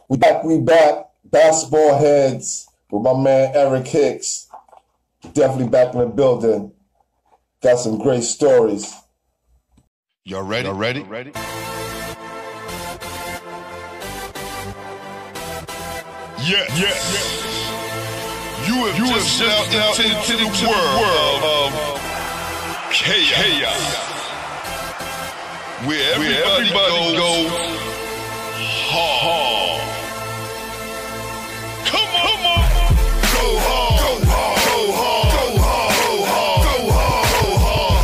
We back. Basketball heads with my man Erick Hicks. Definitely back in the building. Got some great stories. Y'all ready? Yeah. You have just stepped out into the world of chaos. Where everybody goes hard. Come on. Go hard. Go hard. Go hard. Go hard. Go hard. Go hard.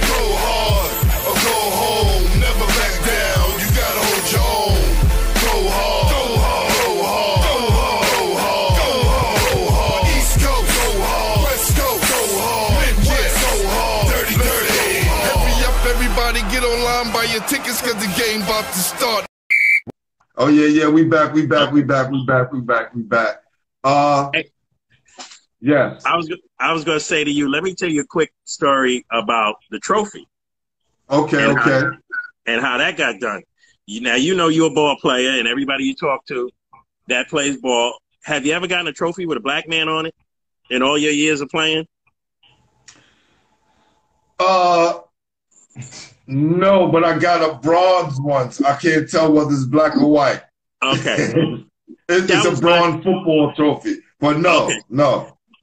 Go hard. Or go home. Never back down. You gotta hold your own. Go hard. Go hard. Go hard. Go hard. Go hard. Go hard. Go hard. East Coast. Go hard. West Coast. Go hard. Midwest. Go hard. Dirty. Hurry up, everybody. Get online. Buy your tickets cause the game about to start. Oh yeah, we back. Hey, Yes. I was gonna say to you, let me tell you a quick story about the trophy. Okay. And how that got done. Now you know you're a ball player, and everybody you talk to that plays ball. Have you ever gotten a trophy with a black man on it in all your years of playing? No, but I got a bronze once. I can't tell whether it's black or white. Okay. It's a bronze football trophy. But no.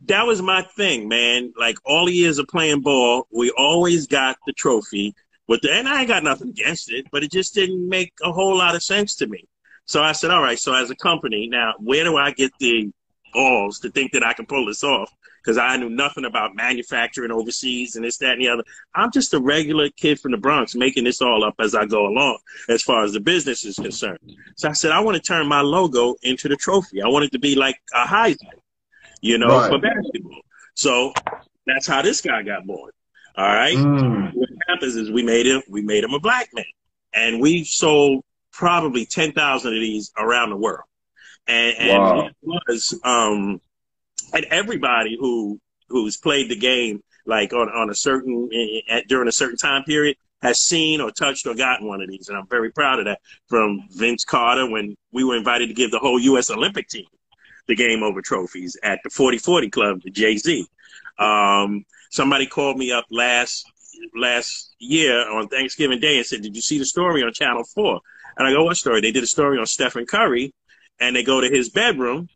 That was my thing, man. Like all the years of playing ball, we always got the trophy. And I ain't got nothing against it, but it just didn't make a whole lot of sense to me. So I said, all right, so as a company, now where do I get the balls to think that I can pull this off? Because I knew nothing about manufacturing overseas and this, that, and the other. I'm just a regular kid from the Bronx making this all up as I go along as far as the business is concerned. So I said, I want to turn my logo into the trophy. I want it to be like a Heisman, for basketball. So that's how this guy got born. All right. What happens is we made him a black man. And we sold probably 10,000 of these around the world. And it was and everybody who's played the game like on a certain during a certain time period has seen or touched or gotten one of these, and I'm very proud of that. From Vince Carter, when we were invited to give the whole U.S. Olympic team the game over trophies at the 40-40 Club, the Jay-Z. Somebody called me up last year on Thanksgiving Day and said, "Did you see the story on Channel 4?" And I go, "What story?" They did a story on Stephen Curry, and they go to his bedroom.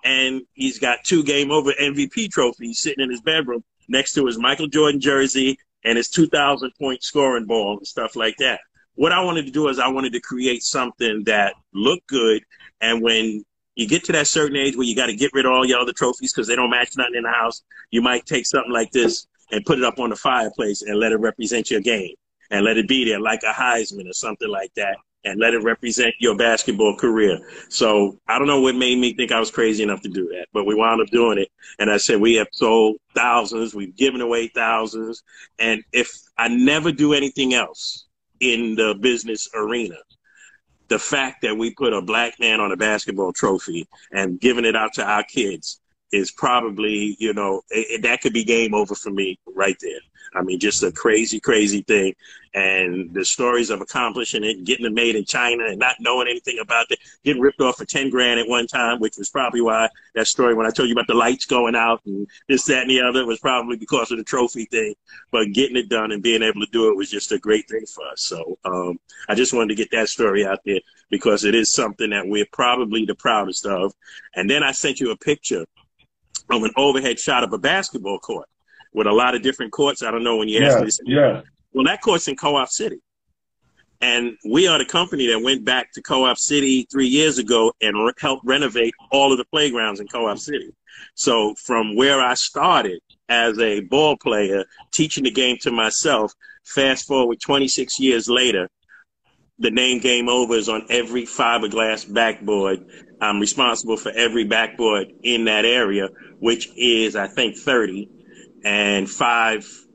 And he's got 2 game over MVP trophies sitting in his bedroom next to his Michael Jordan jersey and his 2,000 point scoring ball and stuff like that. What I wanted to do is I wanted to create something that looked good. And when you get to that certain age where you got to get rid of all your other trophies because they don't match nothing in the house, you might take something like this and put it up on the fireplace and let it represent your game and let it be there like a Heisman or something like that. And let it represent your basketball career. So I don't know what made me think I was crazy enough to do that, but we wound up doing it. And I said, we have sold thousands. We've given away thousands. And if I never do anything else in the business arena, the fact that we put a black man on a basketball trophy and giving it out to our kids is probably, that could be game over for me right there. I mean, just a crazy, crazy thing. And the stories of accomplishing it, getting it made in China and not knowing anything about it, getting ripped off for 10 grand at one time, which was probably why that story, when I told you about the lights going out and this, that, and the other, was probably because of the trophy thing. But getting it done and being able to do it was just a great thing for us. So I just wanted to get that story out there because it is something that we're probably the proudest of. And then I sent you a picture of an overhead shot of a basketball court with a lot of different courts. I don't know when you asked me this. Yeah. Well, that court's in Co-op City. And we are the company that went back to Co-op City 3 years ago and helped renovate all of the playgrounds in Co-op City. So from where I started as a ball player, teaching the game to myself, fast forward 26 years later, the name Game Over is on every fiberglass backboard. I'm responsible for every backboard in that area, which is, I think, 30. And 5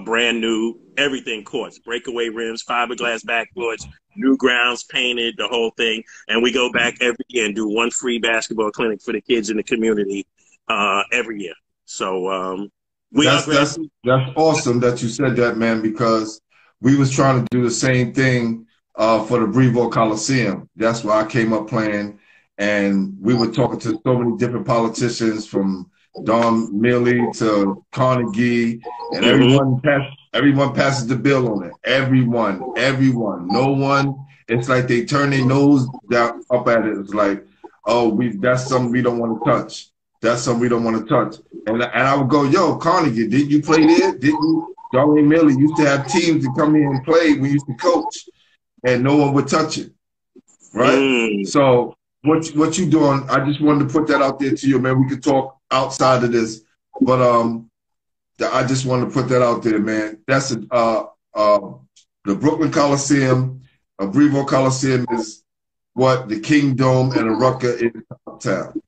brand new everything courts, breakaway rims, fiberglass backboards, new grounds painted, the whole thing. And we go back every year and do 1 free basketball clinic for the kids in the community every year. So that's awesome that you said that, man, because we was trying to do the same thing for the Brevo Coliseum. That's where I came up playing. and we were talking to so many different politicians, from Don Milley to Carnegie, and everyone passes the bill on it. Everyone. No one. It's like they turn their nose down up at it. It's like, oh, that's something we don't want to touch. That's something we don't want to touch. And I would go, yo, Carnegie, didn't you play there? Didn't you? Don Milley used to have teams to come in and play. We used to coach, and no one would touch it, right? So what you doing? I just wanted to put that out there to you, man. We could talk outside of this, but I just wanted to put that out there, man. That's the Brooklyn Coliseum, Brevo Coliseum is what the Kingdom and the Rucker is uptown.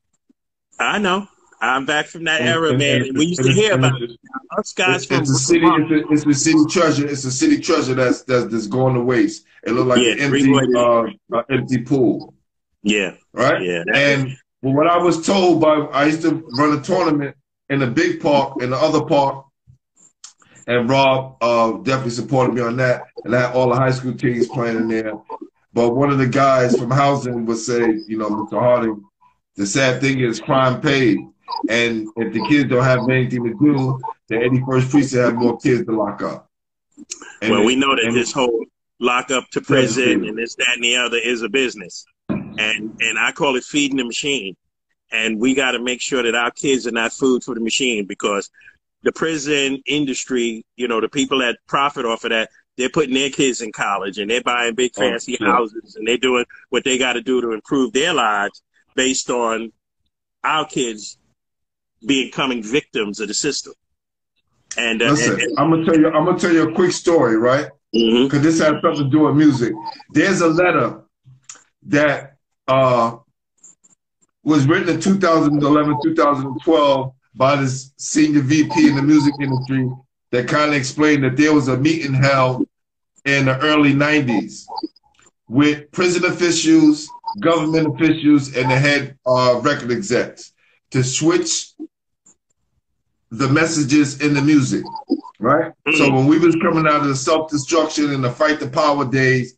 I know. I'm back from that era, man. And we used to hear about us guys from it's a city. It's the city treasure. It's a city treasure that's going to waste. It looked like an empty pool. Yeah. Right. Yeah. And what I was told I used to run a tournament in the big park, in the other park, and Rob definitely supported me on that. And I had all the high school teams playing in there. But one of the guys from housing would say, you know, Mr. Harding, the sad thing is crime paid. And if the kids don't have anything to do, the 81st precinct have more kids to lock up. And well, we know that this whole lock up to prison and this, that, and the other is a business. And I call it feeding the machine. And we got to make sure that our kids are not food for the machine, because the prison industry, you know, the people that profit off of that, they're putting their kids in college and they're buying big fancy houses and they're doing what they got to do to improve their lives based on our kids becoming victims of the system. And listen, I'm gonna tell you a quick story, right? Because this has something to do with music. There's a letter that was written in 2011, 2012 by this senior VP in the music industry that kind of explained that there was a meeting held in the early 90s with prison officials, government officials, and the head record execs to switch the messages in the music, right? So when we was coming out of the self-destruction and the fight the power days,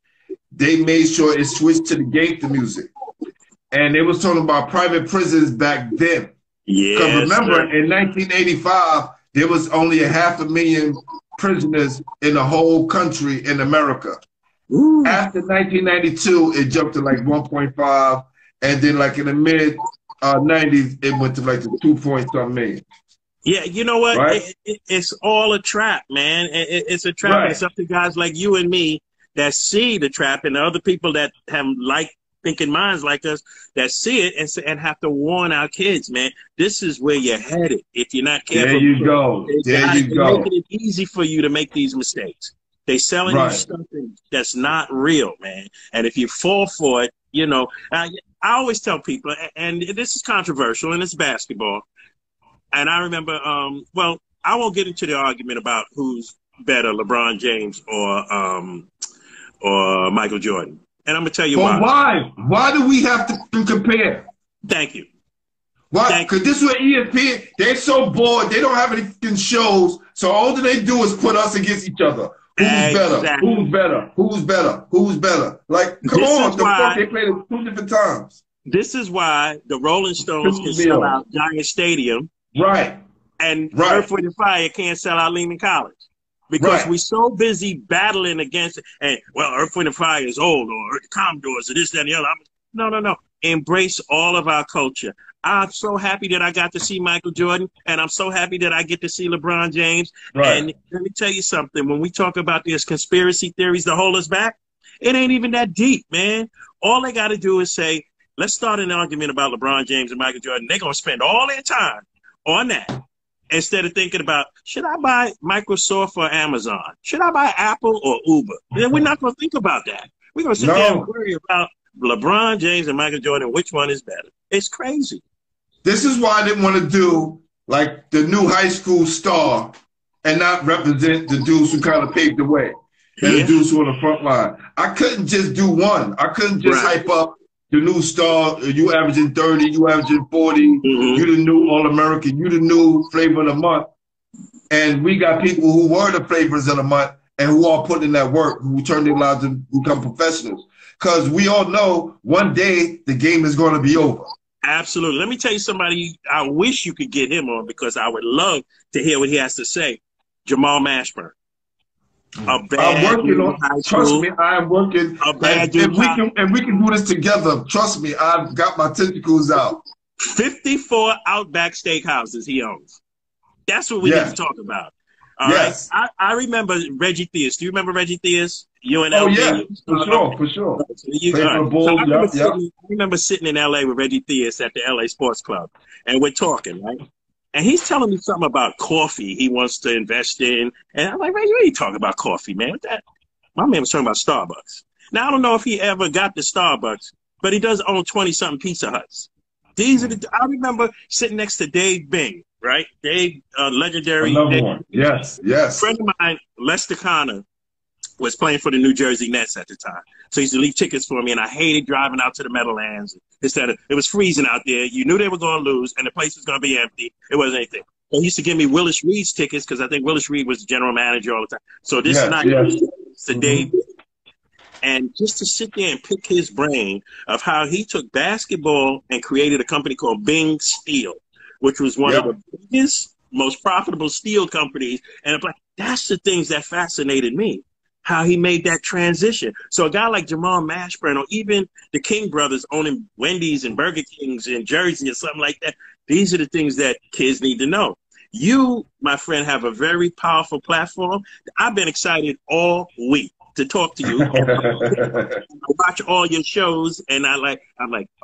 they made sure it switched to the gangster music. And they was talking about private prisons back then. Because remember, in 1985, there was only 500,000 prisoners in the whole country in America. After 1992, it jumped to like 1.5, and then like in the mid 90s, it went to like the 2-point-something million. Yeah, you know what? Right? It's all a trap, man. It's a trap. Right. It's up to guys like you and me that see the trap, and the other people that have like thinking minds like us that see it and have to warn our kids, man. This is where you're headed if you're not careful. There you go. There you go. Making it easy for you to make these mistakes. They selling you something that's not real, man. And if you fall for it, you know, I always tell people, and this is controversial, and it's basketball. And I remember, well, I won't get into the argument about who's better, LeBron James or Michael Jordan. And I'm gonna tell you why. Why? Why do we have to compare? Thank you. Why? Because this is what ESPN, they're so bored, they don't have any shows, so all that they do is put us against each other. Who's better? Who's better? Who's better? Who's better? Like, come on, the fuck, they played it 2 different times. This is why the Rolling Stones can sell out Giant Stadium. Right. And Earth, Wind & Fire can't sell out Lehman College. Because we're so busy battling against it. And, well, Earth, Wind & Fire is old, or the Commodores, or this, that, and the other. No. Embrace all of our culture. I'm so happy that I got to see Michael Jordan, and I'm so happy that I get to see LeBron James. Right. And let me tell you something. When we talk about these conspiracy theories to hold us back, it ain't even that deep, man. All they got to do is say, let's start an argument about LeBron James and Michael Jordan. They're going to spend all their time on that instead of thinking about, should I buy Microsoft or Amazon? Should I buy Apple or Uber? Then we're not going to think about that. We're going to sit there and worry about LeBron James and Michael Jordan, which one is better. It's crazy. This is why I didn't want to do like the new high school star and not represent the dudes who kind of paved the way and the dudes who are on the front line. I couldn't just do one. I couldn't just hype up the new star. You averaging 30, you averaging 40, you the new All-American, you the new flavor of the month. And we got people who were the flavors of the month and who are putting in that work, who turn their lives to become professionals. because we all know one day the game is going to be over. Absolutely. Let me tell you somebody, I wish you could get him on because I would love to hear what he has to say. Jamal Mashburn. A bad I'm working on. high Trust school, me, I am working. a bad And we can do this together. Trust me, I've got my tentacles out. 54 Outback Steakhouses he owns. That's what we need to talk about. All right. I remember Reggie Theus. Do you remember Reggie Theus? UNLV. Oh yeah, for sure. I remember sitting in LA with Reggie Theus at the LA Sports Club, and we're talking, right? And he's telling me something about coffee he wants to invest in. And I'm like, Reggie, what are you talking about coffee, man? What that? My man was talking about Starbucks. Now, I don't know if he ever got the Starbucks, but he does own 20-something Pizza Huts. These are I remember sitting next to Dave Bing, right? Dave, legendary. Another one. Yes. A friend of mine, Lester Connor, was playing for the New Jersey Nets at the time. So he used to leave tickets for me, and I hated driving out to the Meadowlands. Instead of, it was freezing out there. You knew they were going to lose, and the place was going to be empty. It wasn't anything. So he used to give me Willis Reed's tickets because I think Willis Reed was the general manager all the time. So this night, it's the day. And just to sit there and pick his brain of how he took basketball and created a company called Bing Steel, which was one of the biggest, most profitable steel companies. And I'm like, that's the things that fascinated me, how he made that transition. So a guy like Jamal Mashburn, or even the King brothers owning Wendy's and Burger Kings in Jersey or something like that, these are the things that kids need to know. You, my friend, have a very powerful platform. I've been excited all week to talk to you. I watch all your shows, and I'm like,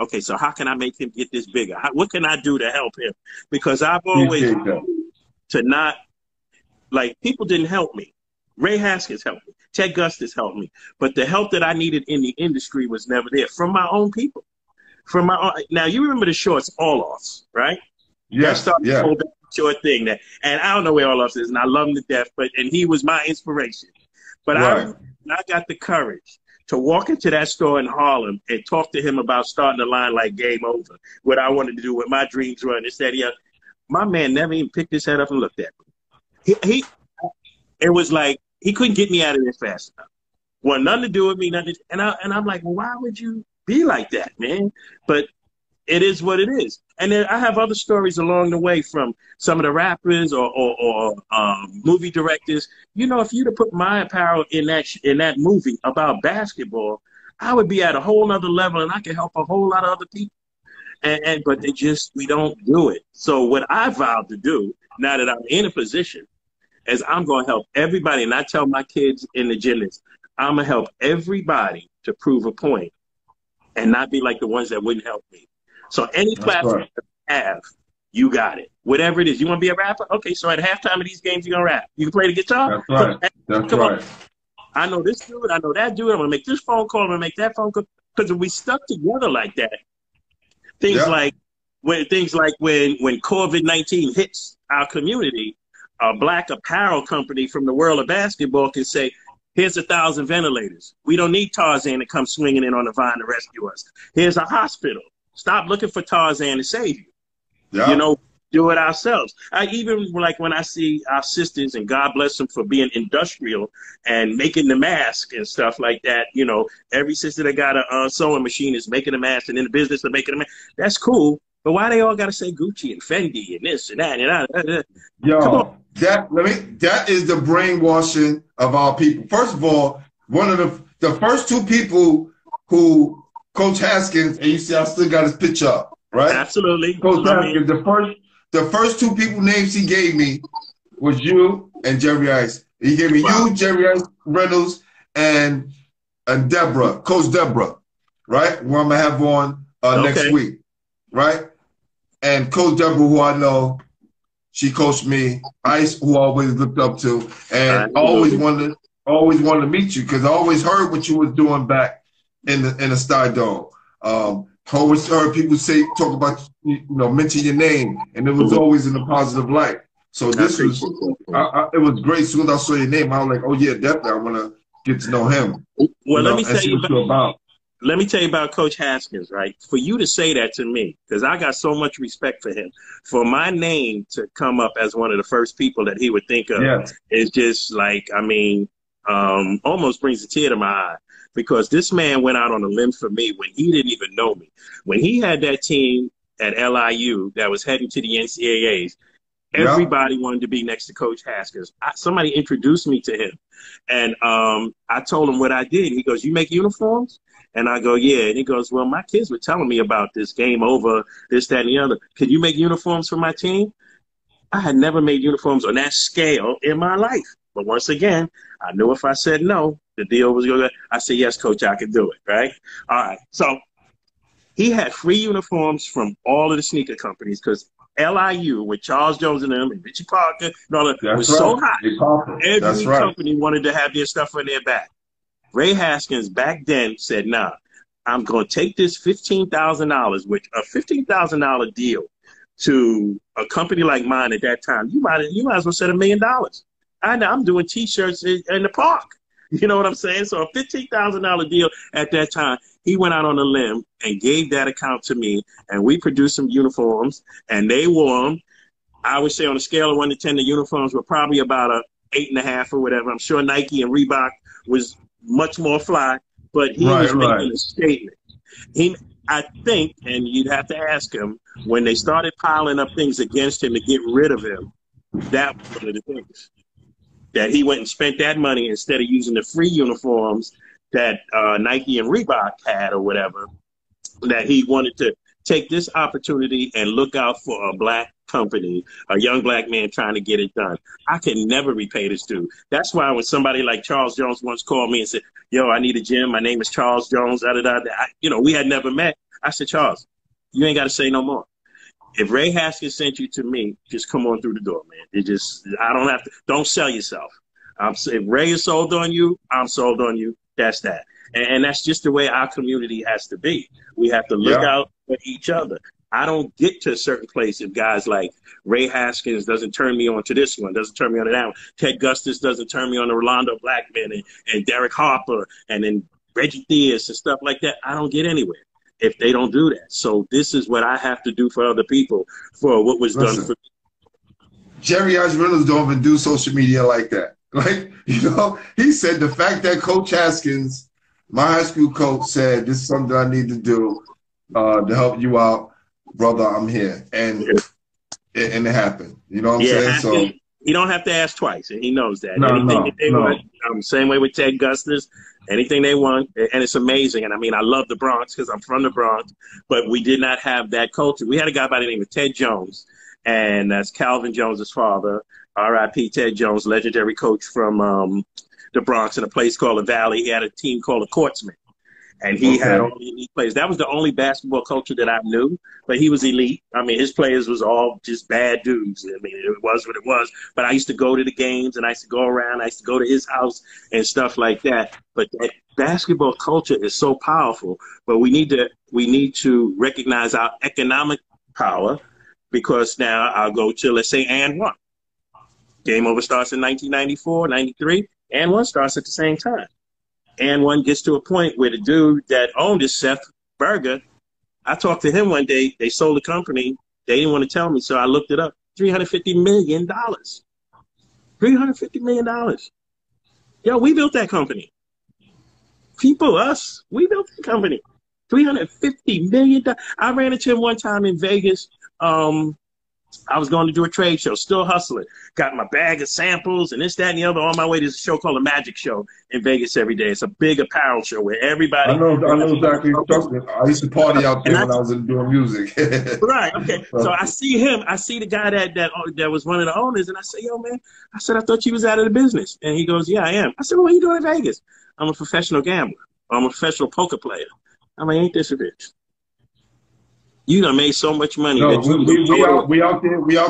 okay, so how can I make him get this bigger? What can I do to help him? Because I've always to not, like, people didn't help me. Ray Haskins helped me. Ted Gustis helped me. But the help that I needed in the industry was never there from my own people. From my own. Now, you remember the shorts, All-Offs, right? Yes, yeah. Short thing that, and I don't know where All-Offs is, and I love him to death, and he was my inspiration. But I got the courage to walk into that store in Harlem and talk to him about starting a line like Game Over, what I wanted to do, what my dreams were, and this, that, yeah. My man never even picked his head up and looked at me. It was like he couldn't get me out of there fast enough. Want nothing to do with me, nothing. And I'm like, well, why would you be like that, man? But it is what it is. And then I have other stories along the way from some of the rappers or movie directors. You know, if you'd have put my apparel in that movie about basketball, I would be at a whole nother level, and I could help a whole lot of other people. But we don't do it. So what I vowed to do, now that I'm in a position, is I'm going to help everybody. And I tell my kids in the gym this, I'm going to help everybody to prove a point and not be like the ones that wouldn't help me. So any platform you have, you got it. Whatever it is. You want to be a rapper? Okay, so at halftime of these games, you're going to rap. You can play the guitar? That's right. That's right. I know this dude. I know that dude. I'm going to make this phone call. I'm going to make that phone call. Because if we stuck together like that, things like when COVID-19 hits our community, a black apparel company from the world of basketball can say, here's 1,000 ventilators. We don't need Tarzan to come swinging in on the vine to rescue us. Here's a hospital. Stop looking for Tarzan to save you. Yeah. You know, do it ourselves. I even like when I see our sisters, and God bless them for being industrial and making the mask and stuff like that. You know, every sister that got a sewing machine is making a mask and in the business of making a mask. That's cool. But why they all got to say Gucci and Fendi and this and that and that? Yo, that is the brainwashing of our people. First of all, one of the first two people who Coach Haskins, and you see I still got his picture up, right? Absolutely. Coach Haskins, the first two people names he gave me was you and Jerry Ice. He gave me you, Jerry Ice Reynolds, and Deborah, Coach Deborah, right? Who I'm going to have on next week, right? And Coach Deborah, who I know, she coached me. Ice, who I always looked up to, and always wanted to meet you because I always heard what you was doing back in the Star Dome. Always heard people talk about, mention your name, and it was always in a positive light. So this was, it was great. As soon as I saw your name, I was like, oh yeah, definitely, I want to get to know him. Well, let me tell you about Coach Haskins, right? For you to say that to me, because I got so much respect for him, for my name to come up as one of the first people that he would think of is just like, I mean, almost brings a tear to my eye. because this man went out on a limb for me when he didn't even know me. When he had that team at LIU that was heading to the NCAAs, everybody wanted to be next to Coach Haskins. Somebody introduced me to him, and I told him what I did. He goes, "You make uniforms?" And I go, "Yeah." And he goes, "Well, my kids were telling me about this game over, this, that, and the other. Could you make uniforms for my team?" I had never made uniforms on that scale in my life. But once again, I knew if I said no, the deal was going to, I said, "Yes, Coach, I can do it." Right? All right. So he had free uniforms from all of the sneaker companies because LIU with Charles Jones and them and Richie Parker and all that was so hot. Every company wanted to have their stuff on their back. Ray Haskins back then said, "Nah, I'm going to take this $15,000, which a $15,000 deal to a company like mine at that time, you might as well set $1 million. I'm doing T-shirts in the park." You know what I'm saying? So a $15,000 deal at that time. He went out on a limb and gave that account to me, and we produced some uniforms, and they wore them. I would say on a scale of 1 to 10, the uniforms were probably about a 8.5 or whatever. I'm sure Nike and Reebok was much more fly, but he was making a statement. I think, and you'd have to ask him, when they started piling up things against him to get rid of him, that was one of the things. That he went and spent that money instead of using the free uniforms that Nike and Reebok had or whatever, that he wanted to take this opportunity and look out for a black company, a young black man trying to get it done. I can never repay this dude. That's why when somebody like Charles Jones once called me and said, "Yo, I need a gym. My name is Charles Jones." We had never met. I said, "Charles, you ain't got to say no more. If Ray Haskins sent you to me, just come on through the door, man. I don't have to. Don't sell yourself. If Ray is sold on you, I'm sold on you. That's that." And that's just the way our community has to be. We have to look out for each other. I don't get to a certain place if guys like Ray Haskins doesn't turn me on to this one, doesn't turn me on to that one. Ted Gustis doesn't turn me on to Rolando Blackman and Derek Harper and then Reggie Theus and stuff like that. I don't get anywhere if they don't do that. So this is what I have to do for other people for what was done for me. Jerry Ice Reynolds don't even do social media like that. Like, he said the fact that Coach Haskins, my high school coach, said this is something I need to do to help you out, brother, I'm here. And it happened. You know what I'm saying? So you don't have to ask twice, and he knows that. Anything that they want, same way with Ted Gustis, anything they want, and it's amazing. And I mean, I love the Bronx because I'm from the Bronx, but we did not have that culture. We had a guy by the name of Ted Jones, and that's Calvin Jones's father. R.I.P. Ted Jones, legendary coach from the Bronx in a place called the Valley. He had a team called the Courtsmen, and he had all the elite players. That was the only basketball culture that I knew, but he was elite. I mean, his players was all just bad dudes. I mean, it was what it was. But I used to go to the games, and I used to go around. I used to go to his house and stuff like that. But that basketball culture is so powerful. But we need to recognize our economic power, because now I'll go to, let's say, and one. Game Over starts in 1994, 93, and one starts at the same time. And one gets to a point where the dude that owned it, Seth Berger, I talked to him one day. They sold the company. They didn't want to tell me, so I looked it up. $350 million. $350 million. Yo, we built that company. People, us, we built the company. $350 million. I ran into him one time in Vegas. I was going to do a trade show, still hustling. Got my bag of samples and this, that, and the other on my way to this show called the Magic Show in Vegas every day. It's a big apparel show where everybody... I know exactly what you're talking about. I used to party out there when I was doing music. Right, okay. So I see him. I see the guy that was one of the owners, and I say, "Yo, man," I said, "I thought you was out of the business." And he goes, "Yeah, I am." I said, "Well, what are you doing in Vegas?" "I'm a professional gambler. I'm a professional poker player." I'm like, "Ain't this a bitch? You done made so much money." No, we out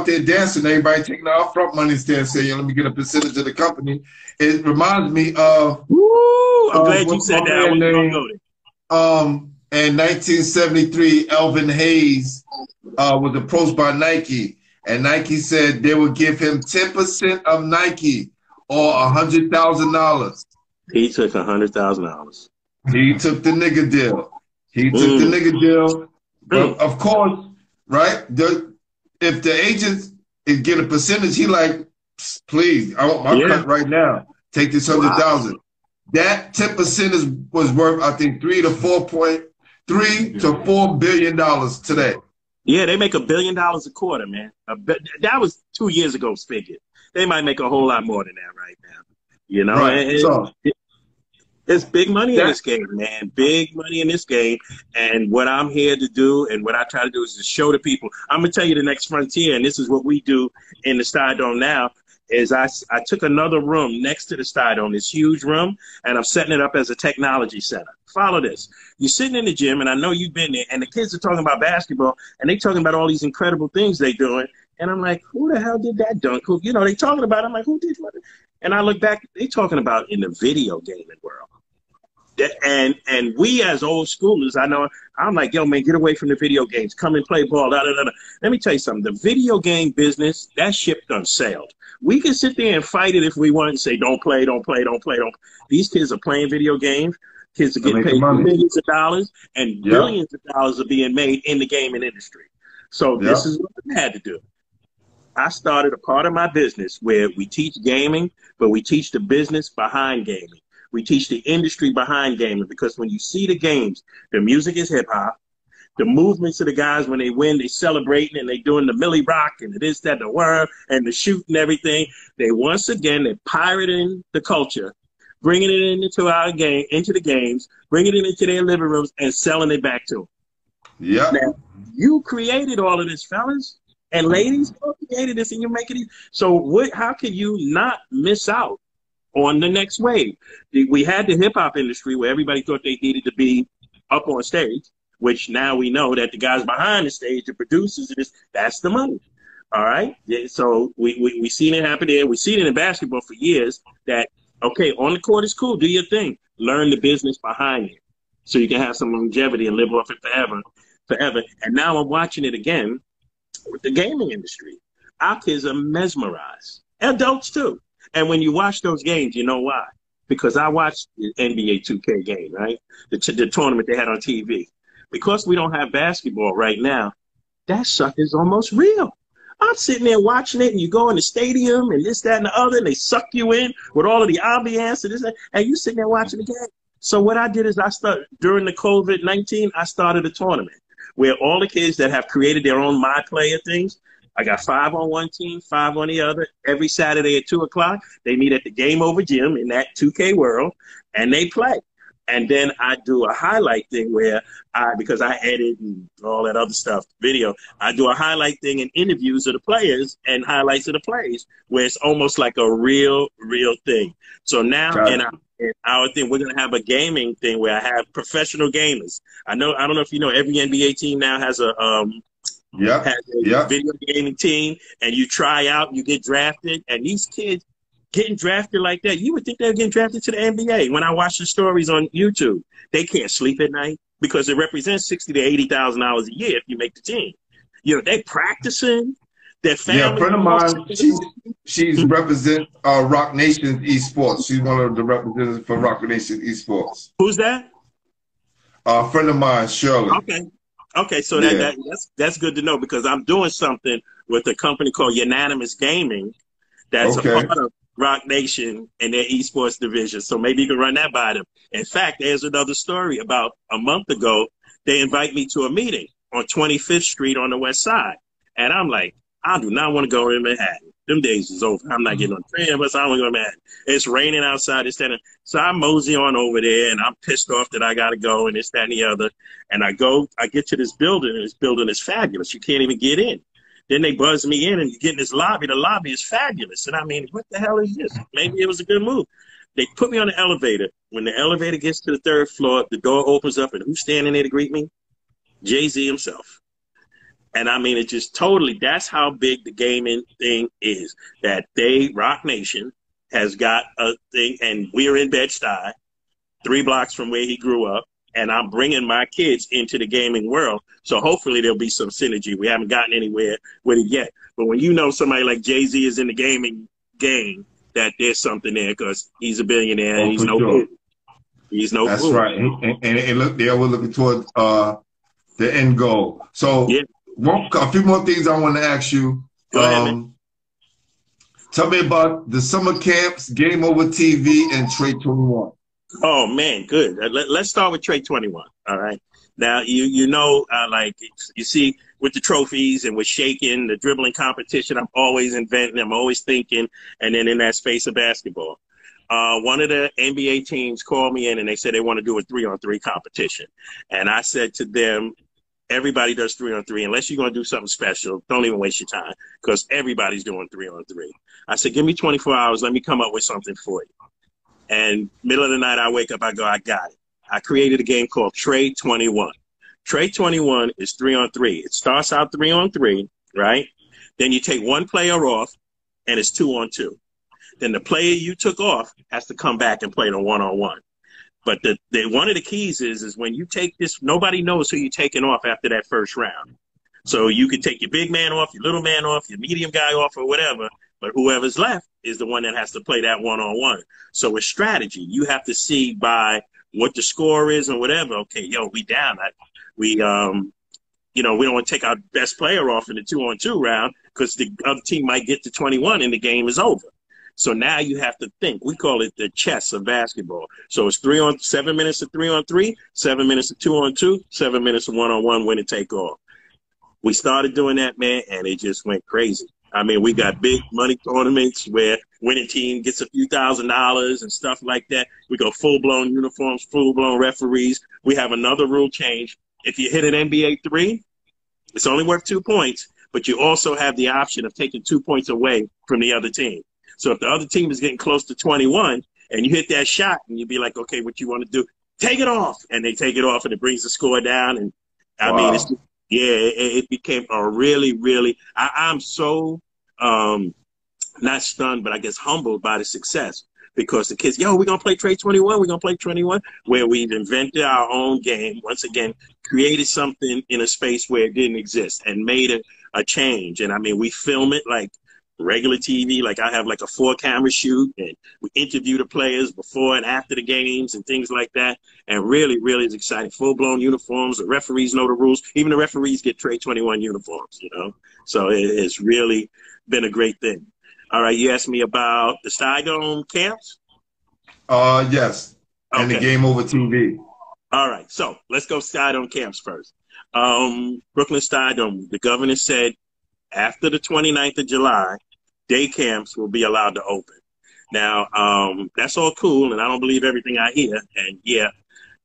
there dancing. Everybody taking our upfront money and saying, "Let me get a percentage of the company." It reminds me of. Woo! I'm glad you said that. In 1973, Elvin Hayes was approached by Nike, and Nike said they would give him 10% of Nike or $100,000. He took $100,000. He took the nigga deal. But of course, right? If the agents get a percentage, he like, "Please, I want my cut right now. Take this 100,000." that 10% was worth, I think, $3 to $4 billion today. Yeah, they make $1 billion a quarter, man. That was 2 years ago's figure. They might make a whole lot more than that right now. You know, right. It's big money in this game, man. Big money in this game. And what I'm here to do and what I try to do is to show the people. I'm going to tell you the next frontier, and this is what we do in the Stardome now, is I took another room next to the Stardome, this huge room, and I'm setting it up as a technology center. Follow this. You're sitting in the gym, and I know you've been there, and the kids are talking about basketball, and they talking about all these incredible things they're doing. And I'm like, who the hell did that dunk? You know, they talking about it. I'm like, who did what? And I look back, they talking about in the video gaming world. And we as old schoolers, I know, I'm like, yo, man, get away from the video games. Come and play ball. Da, da, da, da. Let me tell you something. The video game business, that ship done sailed. We can sit there and fight it if we want and say, don't play, don't play, don't play, don't. These kids are playing video games. Kids are getting paid millions of dollars, and billions of dollars are being made in the gaming industry. So this is what I had to do. I started a part of my business where we teach gaming, but we teach the business behind gaming. We teach the industry behind gaming, because when you see the games, the music is hip hop. The movements of the guys, when they win, they celebrating and they doing the Millie Rock and the this, that, the word, and the shoot and everything. They once again, they're pirating the culture, bringing it into our game, into the games, bringing it into their living rooms and selling it back to them. Yeah. Now, you created all of this, fellas and ladies. You created this and you're making it. So how can you not miss out on the next wave? We had the hip hop industry where everybody thought they needed to be up on stage, which now we know that the guys behind the stage, the producers of this, that's the money. All right. Yeah, so we seen it happen there. We seen it in basketball for years that, okay, on the court is cool. Do your thing. Learn the business behind it so you can have some longevity and live off it forever. And now I'm watching it again with the gaming industry. Our kids are mesmerized. Adults too. And when you watch those games, you know why? Because I watched the NBA 2K game, right? The tournament they had on TV. Because we don't have basketball right now, that sucker's almost real. I'm sitting there watching it, and you go in the stadium and this, that, and the other, and they suck you in with all of the ambiance and this, and you sitting there watching the game. So what I did is during the COVID-19, I started a tournament where all the kids that have created their own My Player things, I got 5 on one team, 5 on the other. Every Saturday at 2 o'clock, they meet at the Game Over Gym in that 2K world, and they play. And then I do a highlight thing where because I edit and all that other stuff, video, I do a highlight thing and interviews of the players and highlights of the plays where it's almost like a real thing. So now in our thing, we're going to have a gaming thing where I have professional gamers. I don't know if you know, every NBA team now has a video gaming team, and you try out, you get drafted, and these kids getting drafted like that, you would think they're getting drafted to the NBA. When I watch the stories on YouTube, they can't sleep at night because it represents $60,000 to $80,000 a year if you make the team. You know, they practicing. Their family. Yeah, a friend of mine, she's represent Rock Nation Esports. She's one of the representatives for Rock Nation Esports. Who's that? A friend of mine, Shirley. Okay, so that's good to know, because I'm doing something with a company called Unanimous Gaming that's a part of Rock Nation and their esports division. So maybe you can run that by them. In fact, there's another story. About a month ago, they invite me to a meeting on 25th Street on the West Side. And I'm like, I do not want to go in Manhattan. Them days is over. I'm not getting on the train, but I don't want to go to Manhattan. It's raining outside. So I mosey on over there, and I'm pissed off that I got to go, and this, that, and the other. And I get to this building, and this building is fabulous. You can't even get in. Then they buzz me in, and you get in this lobby. The lobby is fabulous. And I mean, what the hell is this? Maybe it was a good move. They put me on the elevator. When the elevator gets to the 3rd floor, the door opens up, and who's standing there to greet me? Jay-Z himself. And I mean, it just totally, that's how big the gaming thing is. That Rock Nation has got a thing, and we're in Bed-Stuy, 3 blocks from where he grew up. And I'm bringing my kids into the gaming world. So hopefully there'll be some synergy. We haven't gotten anywhere with it yet. But when you know somebody like Jay-Z is in the gaming game, that there's something there, because he's a billionaire and he's no fool. He's no fool. That's right. And look, there we're looking towards the end goal. So a few more things I want to ask you. Go ahead, tell me about the summer camps, Game Over TV, and Tre21. Oh man, good. Let's start with Tre21. All right. Now you know like you see with the trophies and with shaking the dribbling competition, I'm always inventing, I'm always thinking, and then in that space of basketball. One of the NBA teams called me in and they said they want to do a 3-on-3 competition. And I said to them, everybody does 3-on-3. Unless you're going to do something special, don't even waste your time because everybody's doing 3-on-3. I said, give me 24 hours. Let me come up with something for you. And middle of the night, I wake up, I go, I got it. I created a game called Tre21. Tre21 is 3-on-3. It starts out 3-on-3, right? Then you take one player off and it's 2-on-2. Then the player you took off has to come back and play the 1-on-1. But one of the keys is when you take this, nobody knows who you're taking off after that first round. So you can take your big man off, your little man off, your medium guy off, or whatever. But whoever's left is the one that has to play that 1-on-1. So it's strategy. You have to see by what the score is and whatever. Okay, yo, we down. We don't want to take our best player off in the 2-on-2 round because the other team might get to 21 and the game is over. So now you have to think. We call it the chess of basketball. So it's 7 minutes of 3-on-3, 7 minutes of 2-on-2, 7 minutes of 1-on-1, win and take off. We started doing that, man, and it just went crazy. I mean, we got big money tournaments where winning team gets a few $1,000s and stuff like that. We go full-blown uniforms, full-blown referees. We have another rule change. If you hit an NBA 3, it's only worth 2 points, but you also have the option of taking 2 points away from the other team. So if the other team is getting close to 21 and you hit that shot and you be like, okay, what you want to do? Take it off. And they take it off and it brings the score down. And I mean, it became a really, I'm so not stunned, but I guess humbled by the success because the kids, we're going to play Tre21. We're going to play 21 where we've invented our own game. Once again, created something in a space where it didn't exist and made a change. And I mean, we film it like regular TV, like I have like a 4-camera shoot and we interview the players before and after the games and things like that. And really is exciting. Full-blown uniforms. The referees know the rules. Even the referees get Tre21 uniforms, So it's really been a great thing. All right, you asked me about the Stydome camps? Yes, and okay. The game over TV. All right, so let's go Stydome camps first. Brooklyn Stydome, the governor said after the 29th of July, day camps will be allowed to open. Now, that's all cool, and I don't believe everything I hear. And,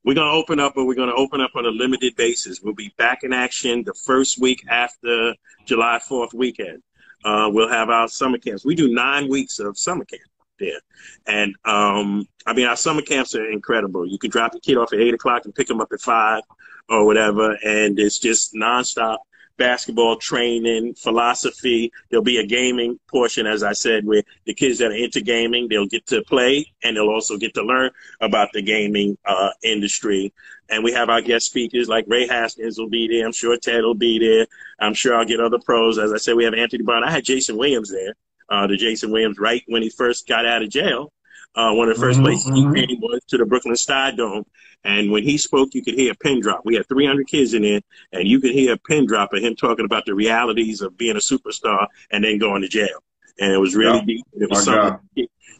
we're going to open up, but we're going to open up on a limited basis. We'll be back in action the first week after July 4th weekend. We'll have our summer camps. We do 9 weeks of summer camp there. And, our summer camps are incredible. You can drop your kid off at 8 o'clock and pick them up at 5 or whatever, and it's just nonstop basketball training, philosophy. There'll be a gaming portion, as I said, where the kids that are into gaming, they'll get to play and they'll also get to learn about the gaming industry. And we have our guest speakers like Ray Haskins will be there. I'm sure Ted will be there. I'm sure I'll get other pros. As I said, we have Anthony Brown. I had Jason Williams there, the Jason Williams right when he first got out of jail. One of the first places he came was to the Brooklyn Stydome. And when he spoke, you could hear a pin drop. We had 300 kids in there, and you could hear a pin drop of him talking about the realities of being a superstar and then going to jail. And it was really deep. It was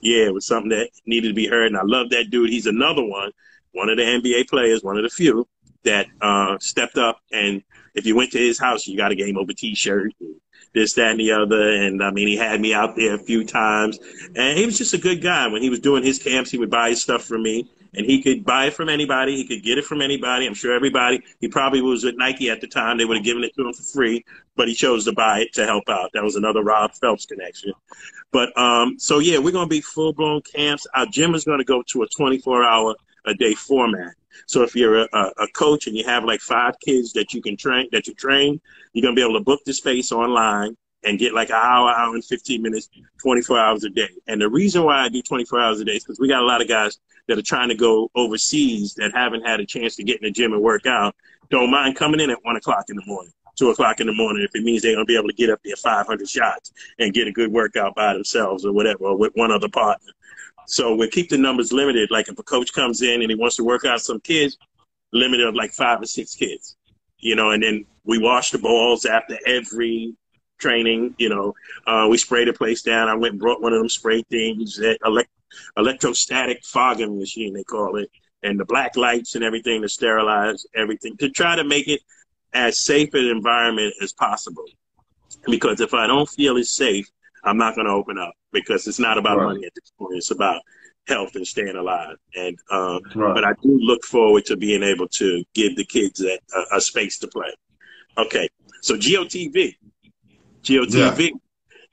it was something that needed to be heard. And I love that dude. He's another one of the NBA players, one of the few that stepped up. And if you went to his house, you got a game over T-shirt, and this, that, and the other. And, he had me out there a few times. And he was just a good guy. When he was doing his camps, he would buy his stuff from me. And he could buy it from anybody. He could get it from anybody. I'm sure he probably was with Nike at the time. They would have given it to him for free, but he chose to buy it to help out. That was another Rob Phelps connection. But, we're going to be full-blown camps. Our gym is going to go to a 24-hour-a-day format. So if you're a coach and you have like 5 kids that you train, you're going to be able to book the space online and get like an hour and 15 minutes, 24 hours a day. And the reason why I do 24 hours a day is because we got a lot of guys that are trying to go overseas that haven't had a chance to get in the gym and work out. Don't mind coming in at 1 o'clock in the morning, 2 o'clock in the morning, if it means they're going to be able to get up there 500 shots and get a good workout by themselves or whatever, or with one other partner. So we'll keep the numbers limited. Like if a coach comes in and he wants to work out some kids, limited of like 5 or 6 kids, and then we wash the balls after every training. We spray the place down. I went and brought one of them spray things that electrostatic fogging machine, they call it, and the black lights and everything to sterilize everything, to try to make it as safe an environment as possible. Because if I don't feel it's safe, I'm not going to open up, because it's not about money at this point. It's about health and staying alive. And but I do look forward to being able to give the kids a space to play. Okay, so GOTV,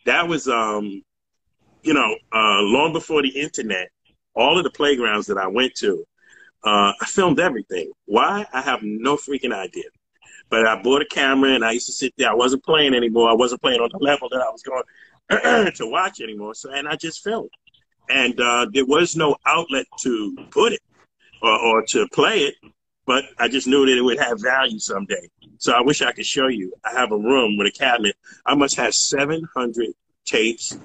that was you know, long before the internet. All of the playgrounds that I went to, I filmed everything. Why? I have no freaking idea. But I bought a camera and I used to sit there. I wasn't playing anymore. I wasn't playing on the level that I was going to watch anymore. So, and I just filmed. And there was no outlet to put it or to play it, but I just knew that it would have value someday. So I wish I could show you. I have a room with a cabinet. I must have 700 tapes,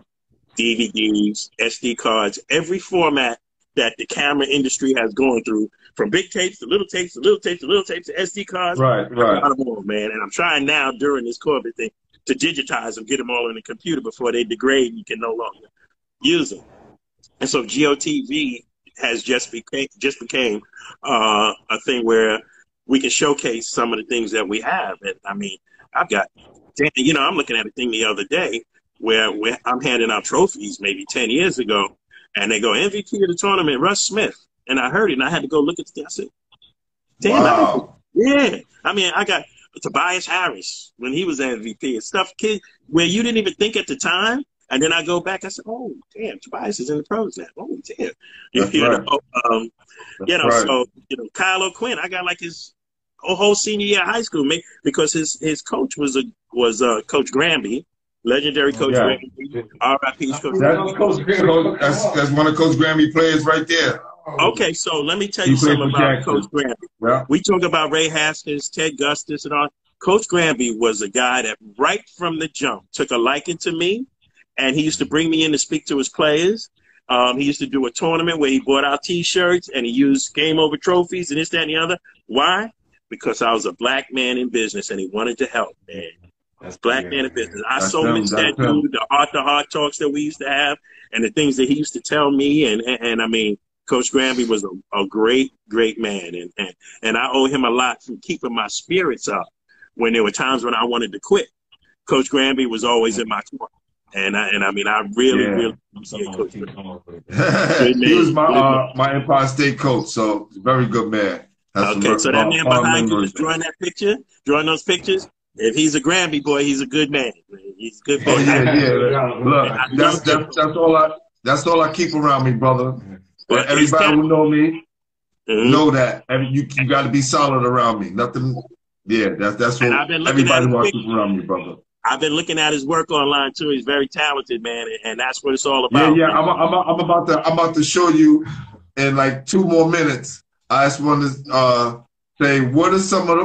DVDs, SD cards, every format that the camera industry has gone through, from big tapes to little tapes to little tapes to little tapes to SD cards. Right. I got them all, man. And I'm trying now during this COVID thing to digitize them, get them all in the computer before they degrade and you can no longer use them. And so GOTV has just became a thing where we can showcase some of the things that we have. And I mean, I've got, you know, I'm looking at a thing the other day where I'm handing out trophies maybe 10 years ago, and they go, MVP of the tournament, Russ Smith. And I heard it, and I had to go look at the thing. I said, damn, wow. Yeah. I mean, I got Tobias Harris when he was MVP and stuff, kid, where you didn't even think at the time. And then I go back, I said, oh, damn, Tobias is in the pros now. Oh, damn. So, you know, Kyle O'Quinn, I got like his whole senior year of high school, because his coach was Coach Granby, legendary Coach Granby, R.I.P. Coach Granby. That's one of Coach Granby players right there. Okay, so let me tell you something about Coach Granby. Yeah. We talk about Ray Haskins, Ted Gustis, and all. Coach Granby was a guy that right from the jump took a liking to me, and he used to bring me in to speak to his players. He used to do a tournament where he bought out T-shirts and he used game over trophies and this, that, and the other. Why? Because I was a black man in business and he wanted to help, man. That's black man in business. I so miss that dude, the heart-to-heart talks that we used to have and the things that he used to tell me. And I mean, Coach Granby was a great, great man. And I owe him a lot for keeping my spirits up when there were times when I wanted to quit. Coach Granby was always in my corner. And I mean, I really appreciate Coach Granby. He was my Empire State coach, so very good man. Okay, so that man behind you is drawing that picture, drawing those pictures. If he's a Granby boy, he's a good man. He's a good man. Look, that's all I keep around me, brother. But everybody who know me know that you got to be solid around me. Nothing. Yeah, that's what everybody wants to keep around me, brother. I've been looking at his work online too. He's very talented, man, and that's what it's all about. Yeah. I'm about to show you in like 2 more minutes. I just want to say, who are some of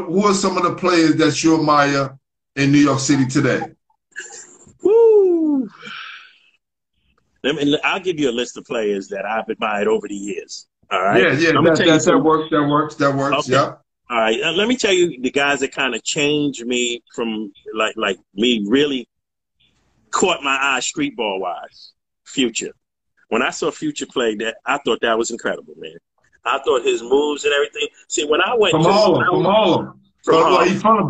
the players that you admire in New York City today? Woo! I'll give you a list of players that I've admired over the years. All right. Yeah. That works. Okay. Yeah. All right, let me tell you the guys that kind of changed me from like me really caught my eye street ball wise. Future. When I saw Future play, that I thought that was incredible, man. I thought his moves and everything. See, when I went from Harlem. He's from the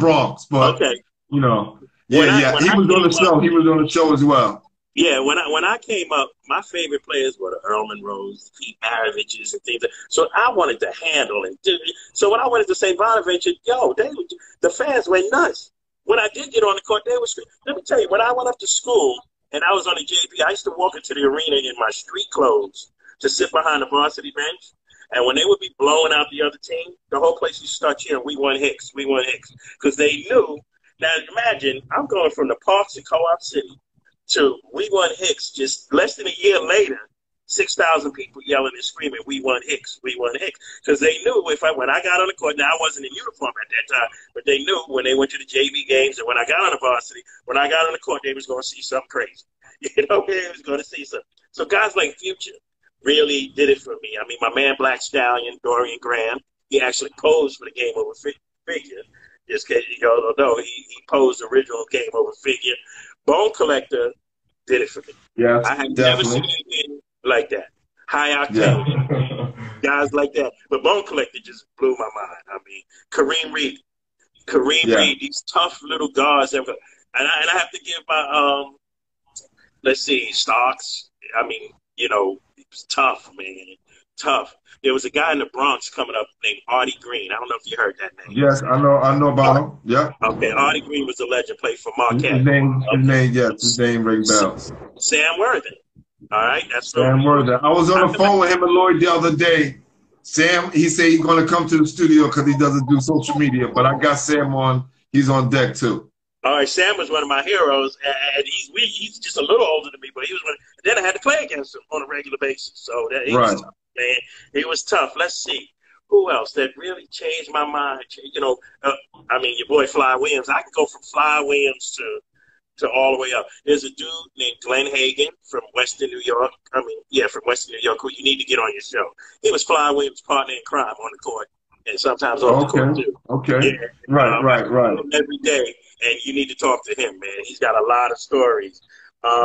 Bronx. But okay, you know, he was on the show. He was on the show as well. Yeah, when I came up, my favorite players were the Earl Monroes, Pete Maraviches, and things. So I wanted to handle and do. So when I wanted to say Bonaventure, the fans went nuts. When I did get on the court, they were screaming. Let me tell you, when I went up to school and I was on the JV, I used to walk into the arena in my street clothes to sit behind the varsity bench. And when they would be blowing out the other team, the whole place used to start cheering, "We won Hicks, we won Hicks," because they knew. Now imagine, I'm going from the parks in Co-op City to "We won Hicks," just less than a year later, 6,000 people yelling and screaming, "We won Hicks, we won Hicks." Because they knew when I got on the court, now I wasn't in uniform at that time, but they knew when they went to the JV games and when I got on the varsity, when I got on the court, they was going to see something crazy. You know, they was going to see something. So guys like Future really did it for me. I mean, my man Black Stallion, Dorian Graham, he actually posed for the game over figure. Just because you don't know, he posed the original game over figure. Bone Collector did it for me. Yeah, I have never seen him win like that. High octane. Yeah. Guys like that. But Bone Collector just blew my mind. I mean, Kareem Reed. These tough little guards. And I have to give my, let's see, Starks. I mean, you know, it was tough, man. Tough. There was a guy in the Bronx coming up named Artie Green. I don't know if you heard that name. Yes, I know about him. Yeah. Okay, Artie Green was a legend, played for Marquette. His name rings bells. Sam Worthing. All right, that's Sam Worthing. I was on the phone with him and Lloyd the other day. Sam, he said he's going to come to the studio because he doesn't do social media, but I got Sam on. He's on deck too. All right, Sam was one of my heroes, and he's just a little older than me, but he was one. Then I had to play against him on a regular basis, so he was tough, man. He was tough. Let's see. Who else that really changed my mind? You know, I mean, your boy Fly Williams. I can go from Fly Williams to all the way up. There's a dude named Glenn Hagan from Western New York. From Western New York, who you need to get on your show. He was Fly Williams' partner in crime on the court, and sometimes off the court too. Okay. Yeah. Right. Every day, and you need to talk to him, man. He's got a lot of stories.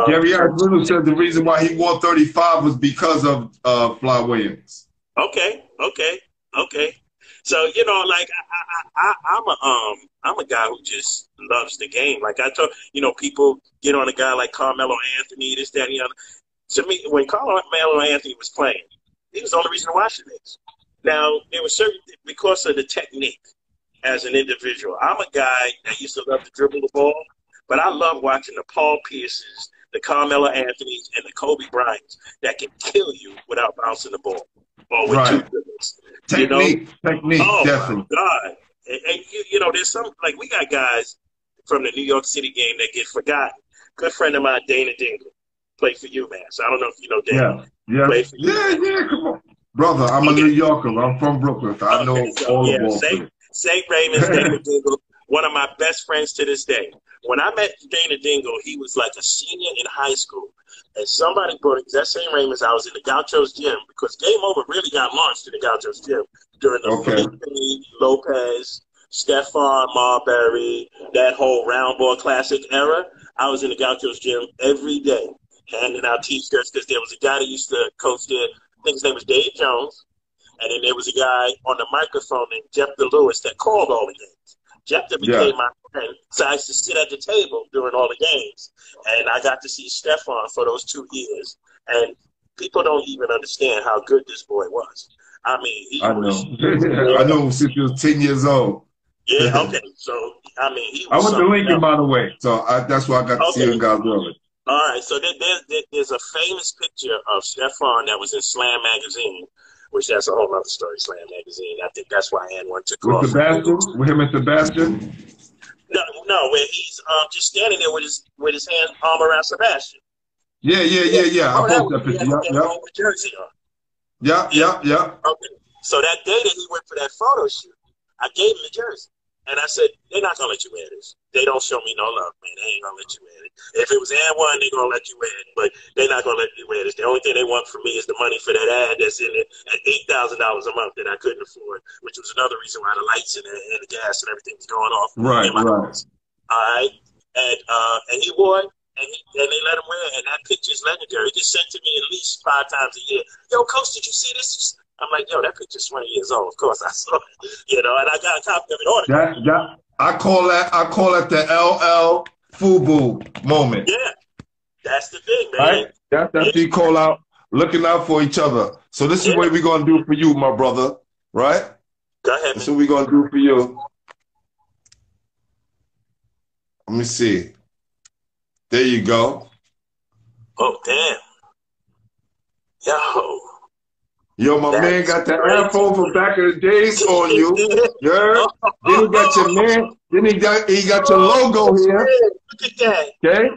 Jerry Bruno said the reason why he wore 35 was because of Fly Williams. Okay. So, you know, like I'm a guy who just loves the game. Like I told, you know, people get on a guy like Carmelo Anthony, this, that, and the other. To me, when Carmelo Anthony was playing, he was the only reason to watch the Knicks. Now, there was certain, because of the technique as an individual. I'm a guy that used to love to dribble the ball, but I love watching the Paul Pierces, the Carmelo Anthonys, and the Kobe Bryants that can kill you without bouncing the ball or with two dribbles. Technique, oh, definitely. My God. And you know, there's some, like, we got guys from the New York City game that get forgotten. Good friend of mine, Dana Dingle, played for UMass. I don't know if you know Dana. Yeah, come on. Brother, I'm a New Yorker. I'm from Brooklyn. So I know all the ball. St. Raymond's Dana Dingle, one of my best friends to this day. When I met Dana Dingle, he was like a senior in high school. And somebody brought it, at St. Raymond's, I was in the Gauchos gym, because Game Over really got launched in the Gauchos gym during the Felipe Lopez, Stephon Marbury, that whole round ball classic era. I was in the Gauchos gym every day, handing out T-shirts, because there was a guy that used to coach there. I think his name was Dave Jones. And then there was a guy on the microphone named Jephthah Lewis that called all the games. Jephthah became my friend, so I used to sit at the table during all the games. And I got to see Stephon for those 2 years. And people don't even understand how good this boy was. I mean, I know him since he was 10 years old. Yeah, okay. So, I mean, he was I went to Lincoln, by the way. So that's why I got to see him, guys, early. All right. So there's a famous picture of Stephon that was in Slam magazine, which that's a whole other story, Slam magazine. I think that's why Ann went to call. With Sebastian? With him and Sebastian? No, where he's just standing there with his arm around Sebastian. Yeah. I posted that picture. With jersey on. Yeah. Okay. So that day that he went for that photo shoot, I gave him the jersey. And I said, they're not going to let you wear this. They don't show me no love, man. They ain't going to let you wear it. If it was N1, they're going to let you wear it. But they're not going to let you wear this. The only thing they want from me is the money for that ad that's in it at $8,000 a month that I couldn't afford, which was another reason why the lights and the gas and everything was going off. Right. House. All right. And he wore it, and they let him wear it. And that picture is legendary. He just sent to me at least 5 times a year. Yo, Coach, did you see this? I'm like, yo, that picture's 20 years old. Of course I saw it. You know, and I got a copy of it on it. I call it the LL FUBU moment. Yeah. That's the thing, man. Right? That's what you call out, looking out for each other. So this is what we're gonna do for you, my brother. Right? Go ahead. That's what we're gonna do for you. Let me see. There you go. Oh, damn. Yo, my man got the iPhone from back in the days on you. Yeah. Then he got your man. Then he got your logo here. Look at that. Okay.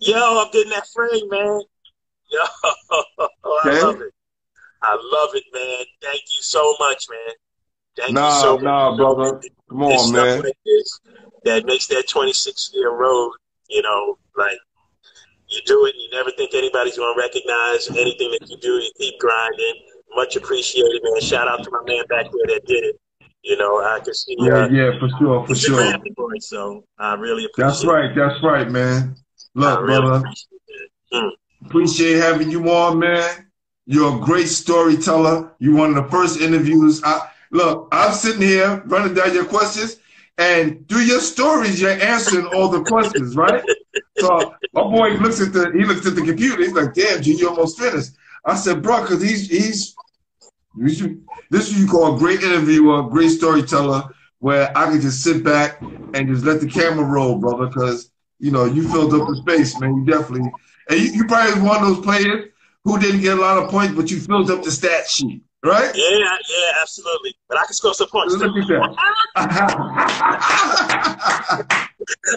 Yo, I'm getting that frame, man. Yo, I love it. I love it, man. Thank you so much, man. Thank you so much. Nah, brother. Come on, man. Like this, that makes that 26-year road, you know, like, you do it, you never think anybody's going to recognize anything that you do. You keep grinding. Much appreciated, man. Shout out to my man back there that did it. You know, I can see. Yeah, for sure. Boy, so I really appreciate That's right, man. Look, really brother. Appreciate having you on, man. You're a great storyteller. You one of the first interviews. Look, I'm sitting here running down your questions, and through your stories, you're answering all the questions, right? So my boy looks at the computer. He's like, "Damn, G, you almost finished." I said, "Bro, because this is what you call a great interviewer, a great storyteller, where I can just sit back and just let the camera roll, brother. Because you know you filled up the space, man. You definitely, and you probably one of those players who didn't get a lot of points, but you filled up the stat sheet, right? Yeah, absolutely. But I can score some points. Look at that.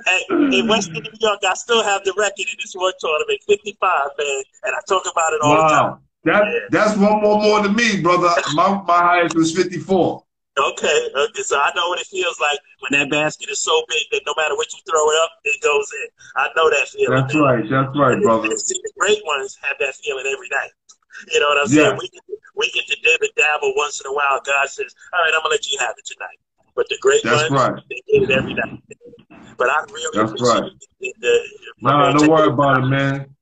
Hey, in Western New York, I still have the record in this one tournament, 55, man, and I talk about it all the time. That's one more than me, brother. My highest was 54. Okay, so I know what it feels like when that basket is so big that no matter what you throw it up, it goes in. I know that feeling. That's right, brother. The great ones have that feeling every night. You know what I'm saying? We get to dib and dabble once in a while. God says, "All right, I'm gonna let you have it tonight." But the great ones, they get it every night. But I really appreciate it. Nah, don't worry about it, man.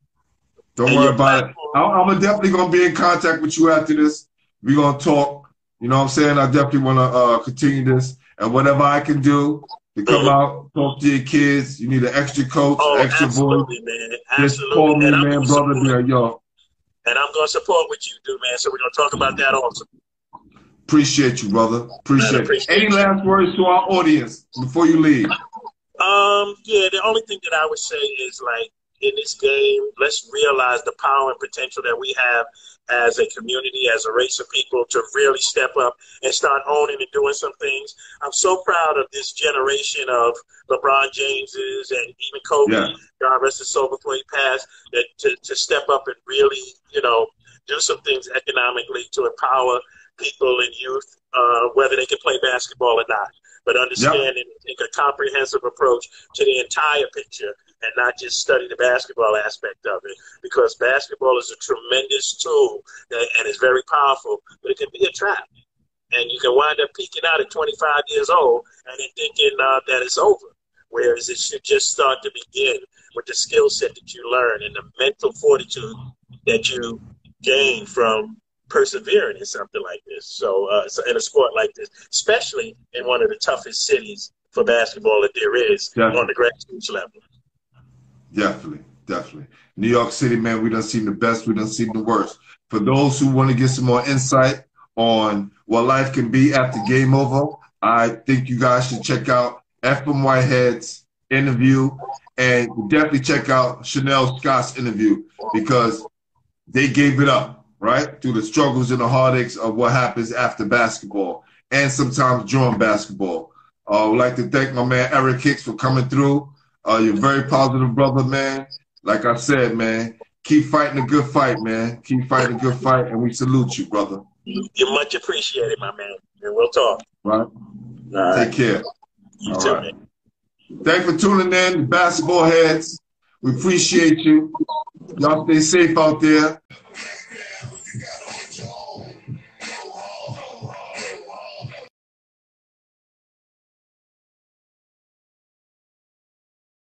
Don't worry about it. I'm definitely gonna be in contact with you after this. We're gonna talk. You know what I'm saying? I definitely want to continue this, and whatever I can do to come out, talk to your kids. You need an extra coach, extra voice. Man. Just call me, man, brother. Yo. And I'm going to support what you do, man. So we're going to talk about that also. Appreciate you, brother. Appreciate it. Any last words to our audience before you leave? Yeah, the only thing that I would say is, like, in this game, let's realize the power and potential that we have as a community, as a race of people, to really step up and start owning and doing some things. I'm so proud of this generation of LeBron Jameses and even Kobe, God rest his soul before he passed, that to step up and really, you know, do some things economically to empower people and youth, whether they can play basketball or not. But understanding and take a comprehensive approach to the entire picture and not just study the basketball aspect of it, because basketball is a tremendous tool and it's very powerful, but it can be a trap. And you can wind up peaking out at 25 years old and then thinking that it's over, whereas it should just start to begin with the skill set that you learn and the mental fortitude that you gain from persevering in something like this. So in a sport like this, especially in one of the toughest cities for basketball that there is on the grassroots level. Definitely. New York City, man, we done seen the best, we done seen the worst. For those who want to get some more insight on what life can be after game over, I think you guys should check out Ephraim Whitehead's interview, and definitely check out Chanel Scott's interview, because they gave it up, right? Through the struggles and the heartaches of what happens after basketball and sometimes during basketball. I would like to thank my man Erick Hicks for coming through. You're a very positive brother, man. Like I said, man, keep fighting a good fight, man. Keep fighting a good fight, and we salute you, brother. You're much appreciated, my man. And we'll talk. Right. Take care. You too, man. Thanks for tuning in, basketball heads. We appreciate you. Y'all stay safe out there.